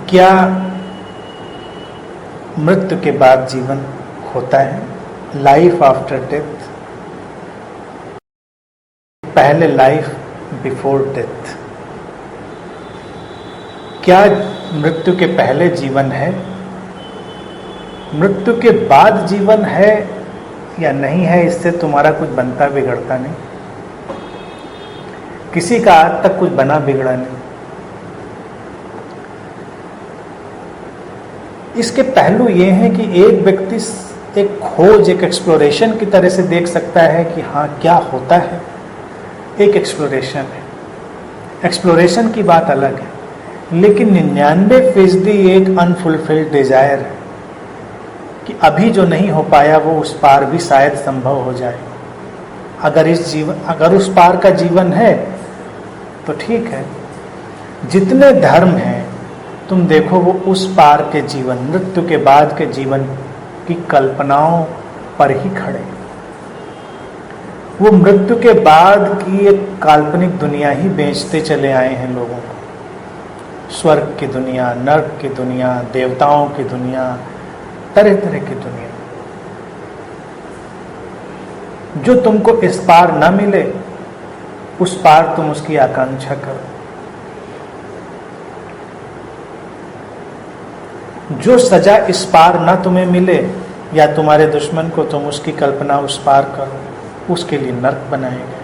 क्या मृत्यु के बाद जीवन होता है? लाइफ आफ्टर डेथ, पहले लाइफ बिफोर डेथ। क्या मृत्यु के पहले जीवन है, मृत्यु के बाद जीवन है या नहीं है, इससे तुम्हारा कुछ बनता बिगड़ता नहीं। किसी का आज तक कुछ बना बिगड़ा नहीं। इसके पहलू ये हैं कि एक व्यक्ति एक खोज, एक एक्सप्लोरेशन की तरह से देख सकता है कि हाँ क्या होता है। एक एक्सप्लोरेशन है, एक्सप्लोरेशन की बात अलग है। लेकिन 99% एक अनफुलफिल्ड डिजायर है कि अभी जो नहीं हो पाया वो उस पार भी शायद संभव हो जाए। अगर उस पार का जीवन है तो ठीक है। जितने धर्म हैं तुम देखो वो उस पार के जीवन, मृत्यु के बाद के जीवन की कल्पनाओं पर ही खड़े। वो मृत्यु के बाद की एक काल्पनिक दुनिया ही बेचते चले आए हैं लोगों को। स्वर्ग की दुनिया, नर्क की दुनिया, देवताओं की दुनिया, तरह तरह की दुनिया। जो तुमको इस पार ना मिले उस पार तुम उसकी आकांक्षा करो। जो सजा इस पार ना तुम्हें मिले या तुम्हारे दुश्मन को, तुम उसकी कल्पना उस पार करो, उसके लिए नर्क बनाए गए।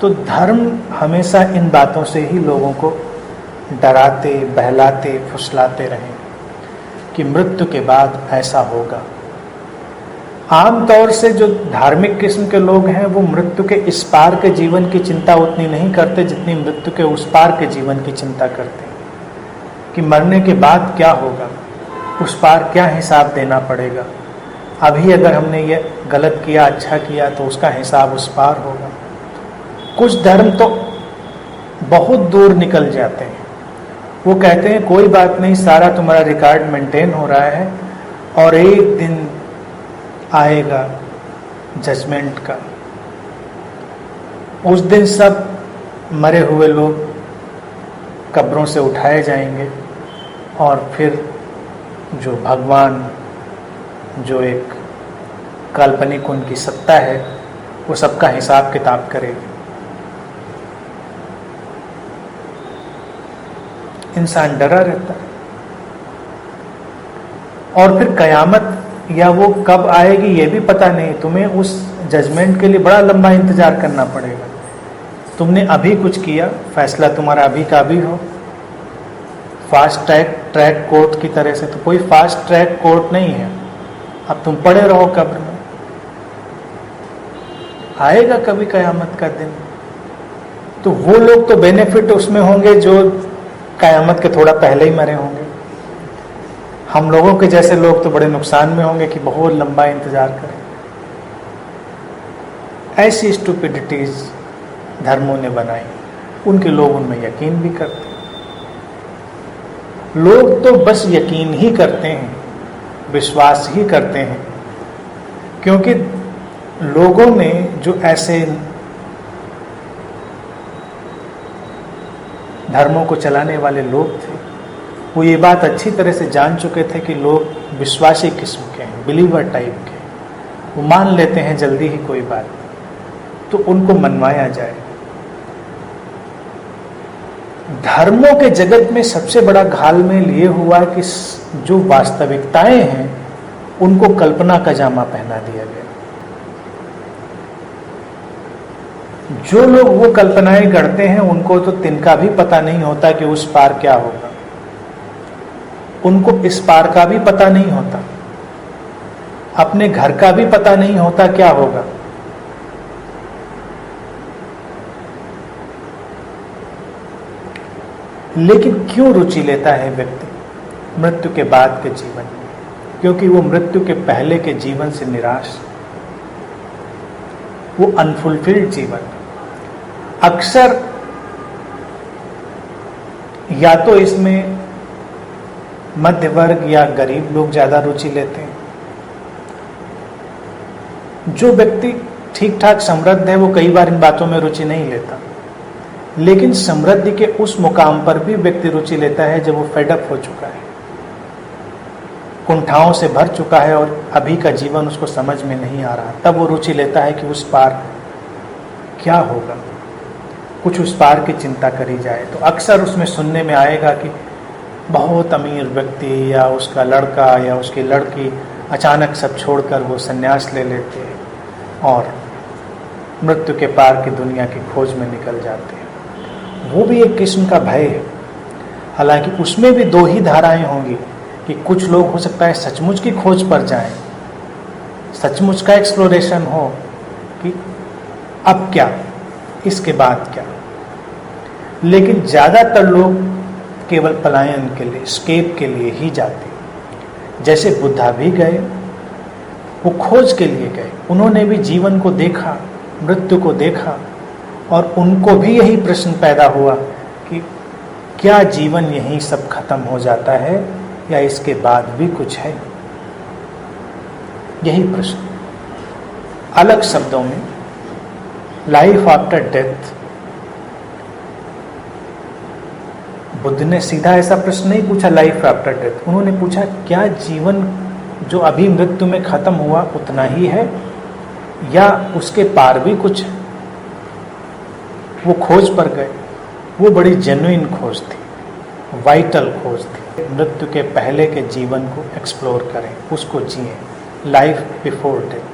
तो धर्म हमेशा इन बातों से ही लोगों को डराते, बहलाते, फुसलाते रहे कि मृत्यु के बाद ऐसा होगा। आमतौर से जो धार्मिक किस्म के लोग हैं वो मृत्यु के इस पार के जीवन की चिंता उतनी नहीं करते जितनी मृत्यु के उस पार के जीवन की चिंता करते हैं कि मरने के बाद क्या होगा, उस पार क्या हिसाब देना पड़ेगा। अभी अगर हमने ये गलत किया, अच्छा किया तो उसका हिसाब उस पार होगा। कुछ धर्म तो बहुत दूर निकल जाते हैं। वो कहते हैं कोई बात नहीं, सारा तुम्हारा रिकॉर्ड मेंटेन हो रहा है और एक दिन आएगा जजमेंट का। उस दिन सब मरे हुए लोग कब्रों से उठाए जाएंगे और फिर जो भगवान, जो एक काल्पनिक उनकी सत्ता है, वो सबका हिसाब किताब करेगी। इंसान डरा रहता है। और फिर कयामत या वो कब आएगी ये भी पता नहीं। तुम्हें उस जजमेंट के लिए बड़ा लंबा इंतजार करना पड़ेगा। तुमने अभी कुछ किया, फैसला तुम्हारा अभी का भी हो, फास्ट ट्रैक कोर्ट की तरह से। तो कोई फास्ट ट्रैक कोर्ट नहीं है। अब तुम पड़े रहो कब्र में, आएगा कभी कयामत का दिन। तो वो लोग तो बेनिफिट उसमें होंगे जो कयामत के थोड़ा पहले ही मरे होंगे। हम लोगों के जैसे लोग तो बड़े नुकसान में होंगे कि बहुत लंबा इंतजार करें। ऐसी स्टूपिडिटीज धर्मों ने बनाई, उनके लोग उनमें यकीन भी करते हैं। लोग तो बस यकीन ही करते हैं, विश्वास ही करते हैं, क्योंकि लोगों ने जो ऐसे धर्मों को चलाने वाले लोग थे वो ये बात अच्छी तरह से जान चुके थे कि लोग विश्वासी किस्म के हैं, बिलीवर टाइप के। वो मान लेते हैं जल्दी ही कोई बात, तो उनको मनवाया जाए। धर्मों के जगत में सबसे बड़ा घालमेल ये हुआ कि जो वास्तविकताएं हैं उनको कल्पना का जामा पहना दिया गया। जो लोग वो कल्पनाएं करते हैं उनको तो तिनका भी पता नहीं होता कि उस पार क्या होगा। उनको इस पार का भी पता नहीं होता, अपने घर का भी पता नहीं होता क्या होगा। लेकिन क्यों रुचि लेता है व्यक्ति मृत्यु के बाद के जीवन में? क्योंकि वो मृत्यु के पहले के जीवन से निराश, वो अनफुलफिल्ड जीवन। अक्सर या तो इसमें मध्य वर्ग या गरीब लोग ज्यादा रुचि लेते हैं। जो व्यक्ति ठीक ठाक समृद्ध है वो कई बार इन बातों में रुचि नहीं लेता। लेकिन समृद्धि के उस मुकाम पर भी व्यक्ति रुचि लेता है जब वो फेडअप हो चुका है, कुंठाओं से भर चुका है और अभी का जीवन उसको समझ में नहीं आ रहा, तब वो रुचि लेता है कि उस पार क्या होगा, कुछ उस पार की चिंता करी जाए। तो अक्सर उसमें सुनने में आएगा कि बहुत अमीर व्यक्ति या उसका लड़का या उसकी लड़की अचानक सब छोड़कर वो संन्यास ले लेते हैं और मृत्यु के पार की दुनिया की खोज में निकल जाते हैं। वो भी एक किस्म का भय है। हालांकि उसमें भी दो ही धाराएं होंगी कि कुछ लोग हो सकता है सचमुच की खोज पर जाएं, सचमुच का एक्सप्लोरेशन हो कि अब क्या, इसके बाद क्या। लेकिन ज़्यादातर लोग केवल पलायन के लिए, स्केप के लिए ही जाते हैं। जैसे बुद्धा भी गए, वो खोज के लिए गए, उन्होंने भी जीवन को देखा, मृत्यु को देखा और उनको भी यही प्रश्न पैदा हुआ कि क्या जीवन यहीं सब खत्म हो जाता है या इसके बाद भी कुछ है। यही प्रश्न अलग शब्दों में लाइफ आफ्टर डेथ। बुद्ध ने सीधा ऐसा प्रश्न नहीं पूछा लाइफ आफ्टर डेथ, उन्होंने पूछा क्या जीवन जो अभी मृत्यु में खत्म हुआ उतना ही है या उसके पार भी कुछ है। वो खोज पर गए, वो बड़ी जेन्युइन खोज थी, वाइटल खोज थी। मृत्यु के पहले के जीवन को एक्सप्लोर करें, उसको जिएं, लाइफ बिफोर डेथ।